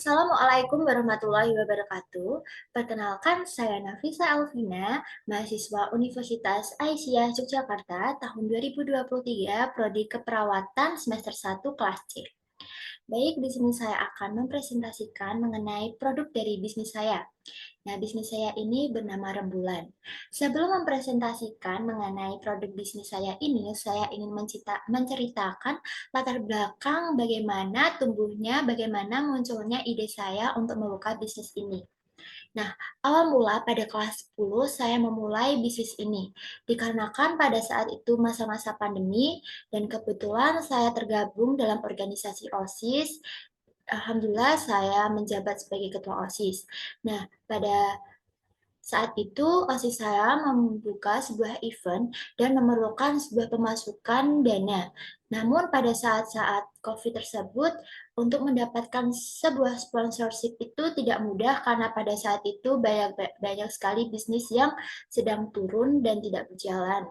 Assalamualaikum warahmatullahi wabarakatuh. Perkenalkan, saya Nafisa Alvina, mahasiswa Universitas Aisyah Yogyakarta tahun 2023, Prodi Keperawatan semester 1 kelas C. Baik, di sini saya akan mempresentasikan mengenai produk dari bisnis saya. Nah, bisnis saya ini bernama Rembulan. Sebelum mempresentasikan mengenai produk bisnis saya ini, saya ingin menceritakan latar belakang bagaimana tumbuhnya, bagaimana munculnya ide saya untuk membuka bisnis ini. Nah, awal mula pada kelas 10 saya memulai bisnis ini. Dikarenakan pada saat itu masa-masa pandemi dan kebetulan saya tergabung dalam organisasi OSIS. Alhamdulillah saya menjabat sebagai ketua OSIS. Nah, pada saat itu, OSIS saya membuka sebuah event dan memerlukan sebuah pemasukan dana. Namun pada saat-saat COVID tersebut, untuk mendapatkan sebuah sponsorship itu tidak mudah karena pada saat itu banyak sekali bisnis yang sedang turun dan tidak berjalan.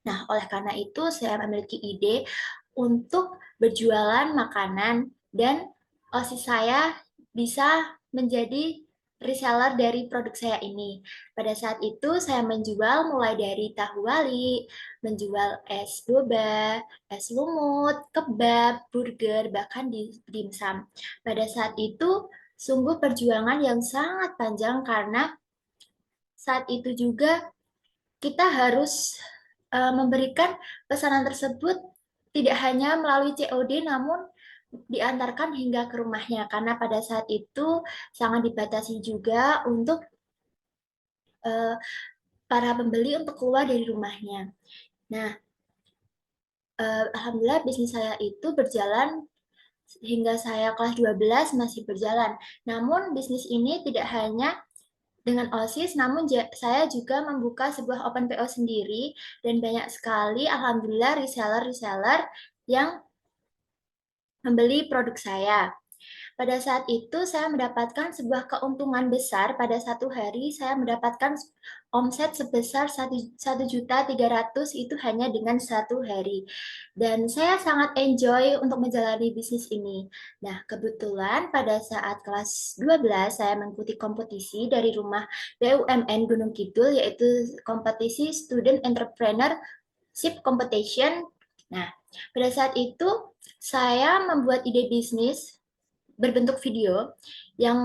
Nah, oleh karena itu saya memiliki ide untuk berjualan makanan dan OSIS saya bisa menjadi reseller dari produk saya ini. Pada saat itu saya menjual mulai dari tahu wali, menjual es boba, es lumut, kebab, burger, bahkan di dimsum. Pada saat itu sungguh perjuangan yang sangat panjang karena saat itu juga kita harus memberikan pesanan tersebut tidak hanya melalui COD namun diantarkan hingga ke rumahnya karena pada saat itu sangat dibatasi juga untuk eh, para pembeli untuk keluar dari rumahnya. Nah, alhamdulillah bisnis saya itu berjalan hingga saya kelas 12 masih berjalan. Namun bisnis ini tidak hanya dengan OSIS, namun saya juga membuka sebuah open PO sendiri dan banyak sekali alhamdulillah reseller-reseller yang membeli produk saya. Pada saat itu saya mendapatkan sebuah keuntungan besar. Pada satu hari saya mendapatkan omset sebesar 1.300.000 itu hanya dengan satu hari. Dan saya sangat enjoy untuk menjalani bisnis ini. Nah, kebetulan pada saat kelas 12 saya mengikuti kompetisi dari rumah BUMN Gunung Kidul yaitu kompetisi Student Entrepreneurship Competition. Nah, pada saat itu saya membuat ide bisnis berbentuk video yang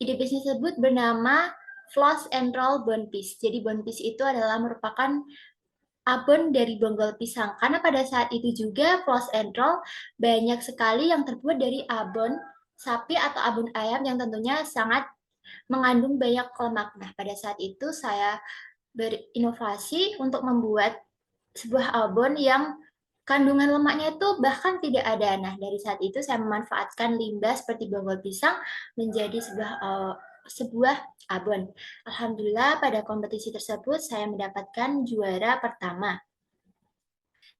ide bisnis tersebut bernama Floss and Roll Bone Piece. Jadi bone piece itu adalah merupakan abon dari bonggol pisang. Karena pada saat itu juga Floss and Roll banyak sekali yang terbuat dari abon sapi atau abon ayam yang tentunya sangat mengandung banyak lemak. Nah, pada saat itu saya berinovasi untuk membuat sebuah abon yang kandungan lemaknya itu bahkan tidak ada. Nah, dari saat itu saya memanfaatkan limbah seperti bonggol pisang menjadi sebuah abon. Alhamdulillah pada kompetisi tersebut saya mendapatkan juara pertama.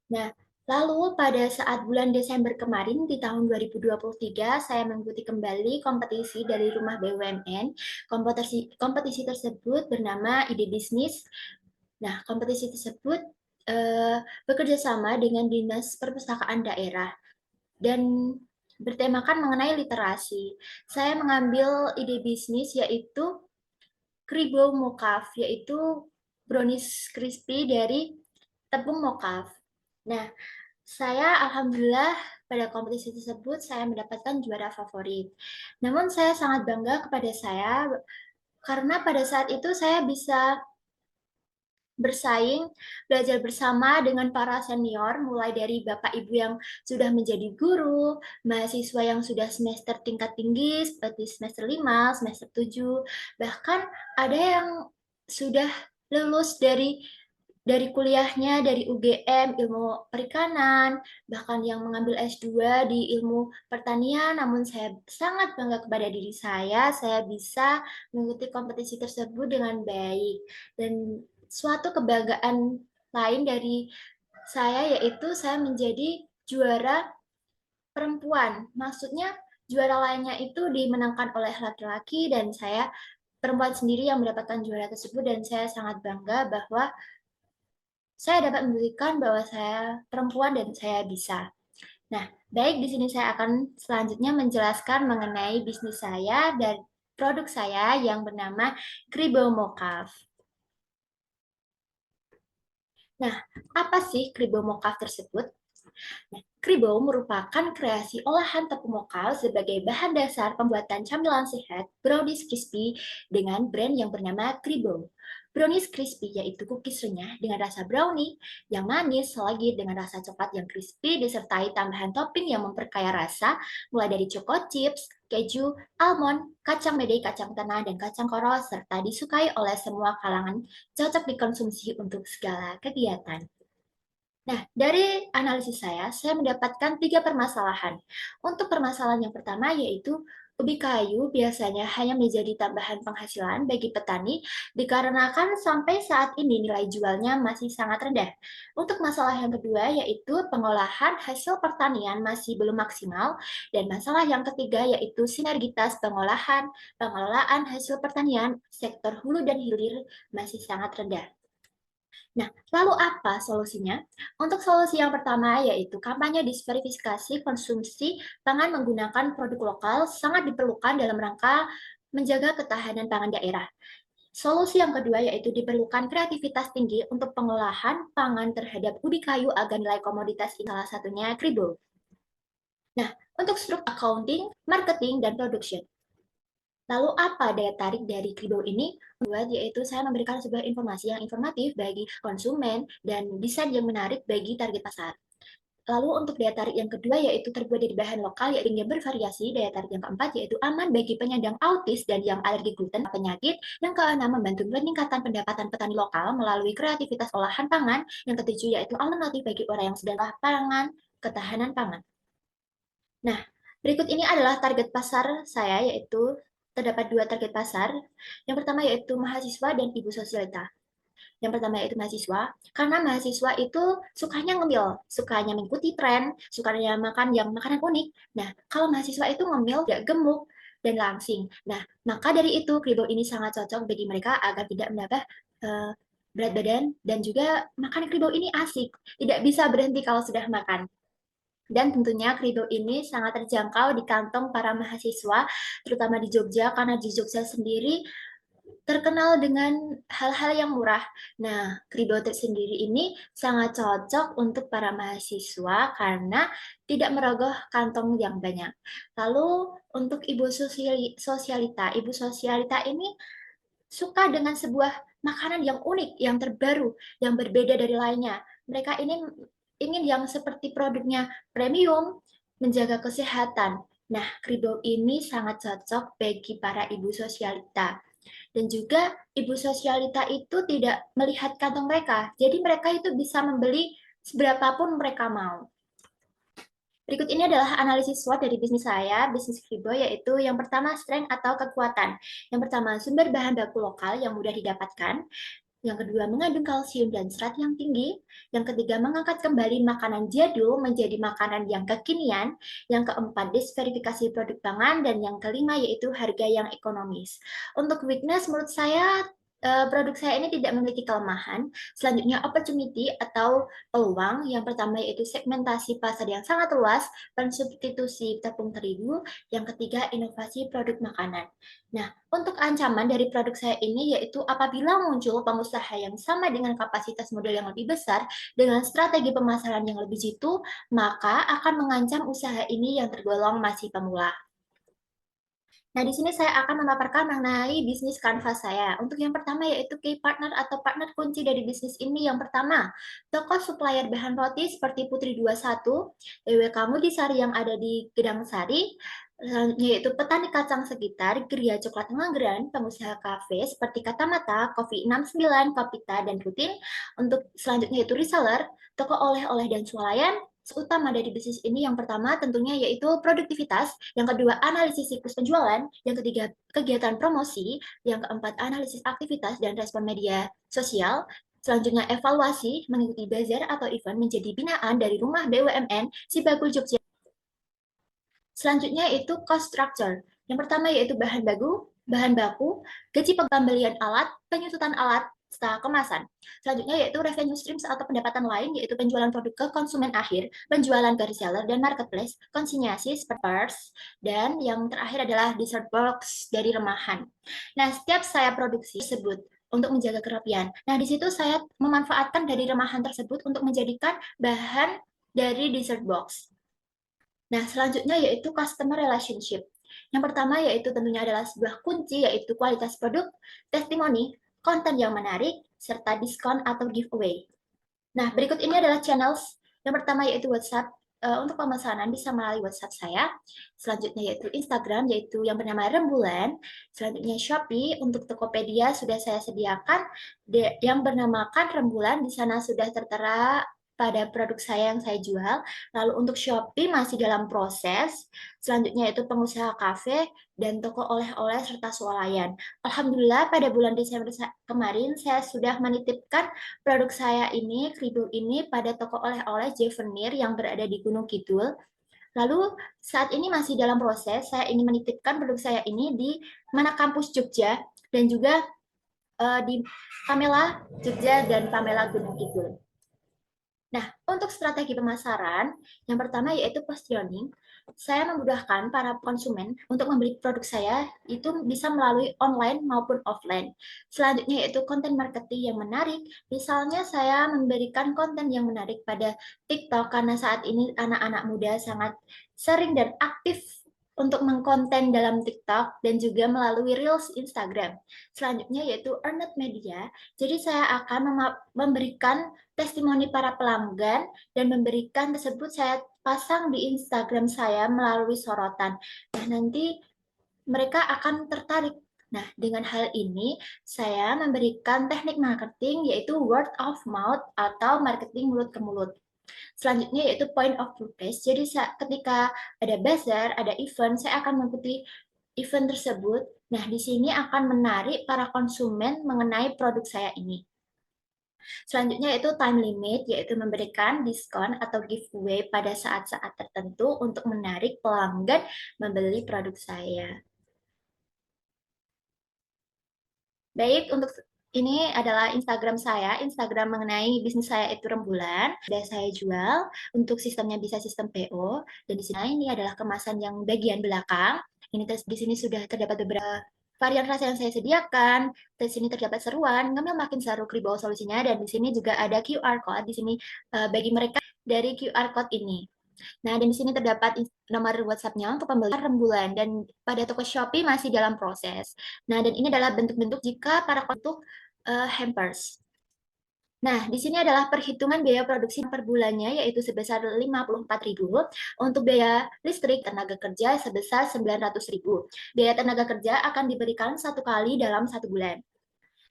Nah, lalu pada saat bulan Desember kemarin di tahun 2023 saya mengikuti kembali kompetisi dari Rumah BUMN. Kompetisi tersebut bernama Ide Bisnis. Nah, kompetisi tersebut eh, bekerja sama dengan Dinas Perpustakaan Daerah dan bertemakan mengenai literasi. Saya mengambil ide bisnis yaitu Kribo Mokaf, yaitu brownies crispy dari tepung mokaf. Nah, saya alhamdulillah pada kompetisi tersebut saya mendapatkan juara favorit. Namun saya sangat bangga kepada saya karena pada saat itu saya bisa bersaing, belajar bersama dengan para senior, mulai dari Bapak Ibu yang sudah menjadi guru, mahasiswa yang sudah semester tingkat tinggi, seperti semester 5, semester 7, bahkan ada yang sudah lulus dari kuliahnya dari UGM ilmu perikanan, bahkan yang mengambil S2 di ilmu pertanian, namun saya sangat bangga kepada diri saya bisa mengikuti kompetisi tersebut dengan baik. Dan suatu kebanggaan lain dari saya yaitu saya menjadi juara perempuan. Maksudnya juara lainnya itu dimenangkan oleh laki-laki dan saya perempuan sendiri yang mendapatkan juara tersebut dan saya sangat bangga bahwa saya dapat membuktikan bahwa saya perempuan dan saya bisa. Nah, baik di sini saya akan selanjutnya menjelaskan mengenai bisnis saya dan produk saya yang bernama Kribo Mocaf. Nah, apa sih Kribo Mocaf tersebut? Nah, Kribo merupakan kreasi olahan tepung lokal sebagai bahan dasar pembuatan camilan sehat brownies crispy dengan brand yang bernama Kribo. Brownies crispy yaitu cookies renyah dengan rasa brownie yang manis, selagi dengan rasa coklat yang crispy disertai tambahan topping yang memperkaya rasa, mulai dari choco chips, keju, almond, kacang mede, kacang tanah, dan kacang koro, serta disukai oleh semua kalangan, cocok dikonsumsi untuk segala kegiatan. Nah, dari analisis saya mendapatkan 3 permasalahan. Untuk permasalahan yang pertama yaitu ubi kayu biasanya hanya menjadi tambahan penghasilan bagi petani dikarenakan sampai saat ini nilai jualnya masih sangat rendah. Untuk masalah yang kedua yaitu pengolahan hasil pertanian masih belum maksimal dan masalah yang ketiga yaitu sinergitas pengolahan, pengelolaan hasil pertanian sektor hulu dan hilir masih sangat rendah. Nah, lalu apa solusinya? Untuk solusi yang pertama yaitu kampanye diversifikasi konsumsi pangan menggunakan produk lokal sangat diperlukan dalam rangka menjaga ketahanan pangan daerah. Solusi yang kedua yaitu diperlukan kreativitas tinggi untuk pengolahan pangan terhadap ubi kayu agar nilai komoditas ini salah satunya kribo. Nah, untuk struktur accounting, marketing, dan production. Lalu apa daya tarik dari Kribo ini? Buat yaitu saya memberikan sebuah informasi yang informatif bagi konsumen dan desain yang menarik bagi target pasar. Lalu untuk daya tarik yang kedua yaitu terbuat dari bahan lokal yang bervariasi. Daya tarik yang keempat yaitu aman bagi penyandang autis dan yang alergi gluten penyakit. Yang keenam membantu peningkatan pendapatan petani lokal melalui kreativitas olahan pangan. Yang ketujuh yaitu alternatif bagi orang yang sedang pangan, ketahanan pangan. Nah, berikut ini adalah target pasar saya, yaitu terdapat 2 target pasar. Yang pertama yaitu mahasiswa dan ibu sosialita. Yang pertama yaitu mahasiswa, karena mahasiswa itu sukanya ngemil, sukanya mengikuti tren, sukanya makan yang makanan unik. Nah, kalau mahasiswa itu ngemil, tidak gemuk, dan langsing. Nah, maka dari itu kribo ini sangat cocok bagi mereka agar tidak menambah uh, berat badan dan juga makan kribo ini asik, tidak bisa berhenti kalau sudah makan. Dan tentunya Kribo ini sangat terjangkau di kantong para mahasiswa, terutama di Jogja, karena di Jogja sendiri terkenal dengan hal-hal yang murah. Nah, Kribo sendiri ini sangat cocok untuk para mahasiswa karena tidak merogoh kantong yang banyak. Lalu untuk ibu sosialita ini suka dengan sebuah makanan yang unik, yang terbaru, yang berbeda dari lainnya. Mereka ini ingin yang seperti produknya premium, menjaga kesehatan. Nah, Kribo ini sangat cocok bagi para ibu sosialita. Dan juga ibu sosialita itu tidak melihat kantong mereka. Jadi mereka itu bisa membeli seberapapun mereka mau. Berikut ini adalah analisis SWOT dari bisnis saya, bisnis Kribo, yaitu yang pertama strength atau kekuatan. Yang pertama sumber bahan baku lokal yang mudah didapatkan. Yang kedua mengandung kalsium dan serat yang tinggi. Yang ketiga mengangkat kembali makanan jadul menjadi makanan yang kekinian. Yang keempat disverifikasi produk pangan. Dan yang kelima yaitu harga yang ekonomis. Untuk weakness menurut saya produk saya ini tidak memiliki kelemahan. Selanjutnya, opportunity atau peluang. Yang pertama yaitu segmentasi pasar yang sangat luas, pensubstitusi tepung terigu. Yang ketiga, inovasi produk makanan. Nah, untuk ancaman dari produk saya ini yaitu apabila muncul pengusaha yang sama dengan kapasitas modal yang lebih besar, dengan strategi pemasaran yang lebih jitu, maka akan mengancam usaha ini yang tergolong masih pemula. Nah, di sini saya akan memaparkan mengenai bisnis kanvas saya. Untuk yang pertama yaitu key partner atau partner kunci dari bisnis ini. Yang pertama, toko supplier bahan roti seperti Putri 21, EW Kamudisari yang ada di Gedang Sari, yaitu petani kacang sekitar, Geria Coklat Manggeran, pengusaha kafe seperti Katamata, Coffee 69, Kopita, dan Rutin. Untuk selanjutnya yaitu reseller, toko oleh-oleh dan swalayan, utama dari bisnis ini yang pertama tentunya yaitu produktivitas, yang kedua analisis siklus penjualan, yang ketiga kegiatan promosi, yang keempat analisis aktivitas dan respon media sosial, selanjutnya evaluasi mengikuti bazar atau event menjadi binaan dari rumah BUMN Sibagul Jogja. Selanjutnya itu cost structure. Yang pertama yaitu bahan baku, gaji pembelian alat, penyusutan alat, kemasan. Selanjutnya yaitu revenue streams atau pendapatan lain, yaitu penjualan produk ke konsumen akhir, penjualan ke reseller dan marketplace, konsinyasi, spare parts, dan yang terakhir adalah dessert box dari remahan. Nah, setiap saya produksi tersebut untuk menjaga kerapian. Nah, di situ saya memanfaatkan dari remahan tersebut untuk menjadikan bahan dari dessert box. Nah, selanjutnya yaitu customer relationship. Yang pertama yaitu tentunya adalah sebuah kunci, yaitu kualitas produk, testimoni, konten yang menarik, serta diskon atau giveaway. Nah, berikut ini adalah channels. Yang pertama yaitu WhatsApp. Untuk pemesanan bisa melalui WhatsApp saya. Selanjutnya yaitu Instagram, yaitu yang bernama Rembulan. Selanjutnya Shopee, untuk Tokopedia sudah saya sediakan yang bernamakan Rembulan. Di sana sudah tertera pada produk saya yang saya jual. Lalu untuk Shopee masih dalam proses. Selanjutnya itu pengusaha kafe dan toko oleh-oleh serta swalayan. Alhamdulillah pada bulan Desember kemarin saya sudah menitipkan produk saya ini, keribuk ini, pada toko oleh-oleh Jevenir yang berada di Gunung Kidul. Lalu saat ini masih dalam proses, saya ingin menitipkan produk saya ini di mana kampus Jogja dan juga di Pamela Jogja dan Pamela Gunung Kidul. Nah, untuk strategi pemasaran, yang pertama yaitu positioning. Saya memudahkan para konsumen untuk membeli produk saya itu bisa melalui online maupun offline. Selanjutnya yaitu konten marketing yang menarik. Misalnya saya memberikan konten yang menarik pada TikTok karena saat ini anak-anak muda sangat sering dan aktif untuk mengkonten dalam TikTok dan juga melalui Reels Instagram. Selanjutnya yaitu earned media. Jadi saya akan memberikan testimoni para pelanggan dan memberikan tersebut saya pasang di Instagram saya melalui sorotan. Nah, nanti mereka akan tertarik. Nah, dengan hal ini saya memberikan teknik marketing yaitu word of mouth atau marketing mulut ke mulut. Selanjutnya yaitu point of purchase. Jadi ketika ada bazar, ada event, saya akan mengikuti event tersebut. Nah, di sini akan menarik para konsumen mengenai produk saya ini. Selanjutnya yaitu time limit, yaitu memberikan diskon atau giveaway pada saat-saat tertentu untuk menarik pelanggan membeli produk saya. Baik, untuk ini adalah Instagram saya, Instagram mengenai bisnis saya itu Rembulan. Sudah saya jual, untuk sistemnya bisa sistem PO. Dan di sini ini adalah kemasan yang bagian belakang. Ini di sini sudah terdapat beberapa varian rasa yang saya sediakan. Di sini terdapat seruan, ngemil makin seru Kribo solusinya. Dan di sini juga ada QR code. Di sini bagi mereka dari QR code ini. Nah, dan di sini terdapat nomor WhatsApp-nya untuk pembelian rembulan dan pada toko Shopee masih dalam proses. Nah, dan ini adalah bentuk-bentuk jika para untuk hampers. Nah, di sini adalah perhitungan biaya produksi per bulannya, yaitu sebesar 54.000. Untuk biaya listrik tenaga kerja sebesar 900.000. Biaya tenaga kerja akan diberikan satu kali dalam satu bulan.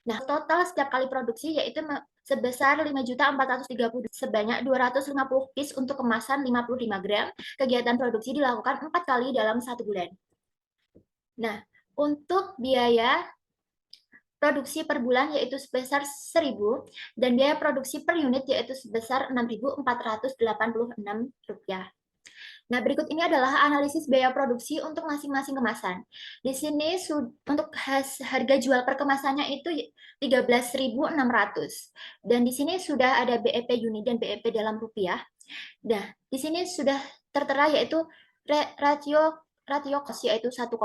Nah, total setiap kali produksi yaitu sebesar 5.430 sebanyak 250 piece untuk kemasan 55 gram. Kegiatan produksi dilakukan 4 kali dalam satu bulan. Nah, untuk biaya produksi per bulan yaitu sebesar 1.000 dan biaya produksi per unit yaitu sebesar Rp6.486. Nah, berikut ini adalah analisis biaya produksi untuk masing-masing kemasan. Di sini untuk harga jual per kemasannya itu 13.600. Dan di sini sudah ada BEP unit dan BEP dalam rupiah. Nah, di sini sudah tertera yaitu ratio cost yaitu 1,1.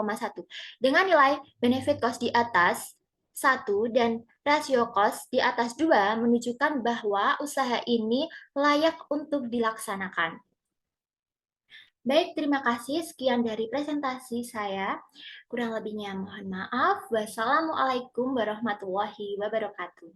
Dengan nilai benefit cost di atas 1 dan rasio cost di atas 2 menunjukkan bahwa usaha ini layak untuk dilaksanakan. Baik, terima kasih. Sekian dari presentasi saya. Kurang lebihnya mohon maaf. Wassalamualaikum warahmatullahi wabarakatuh.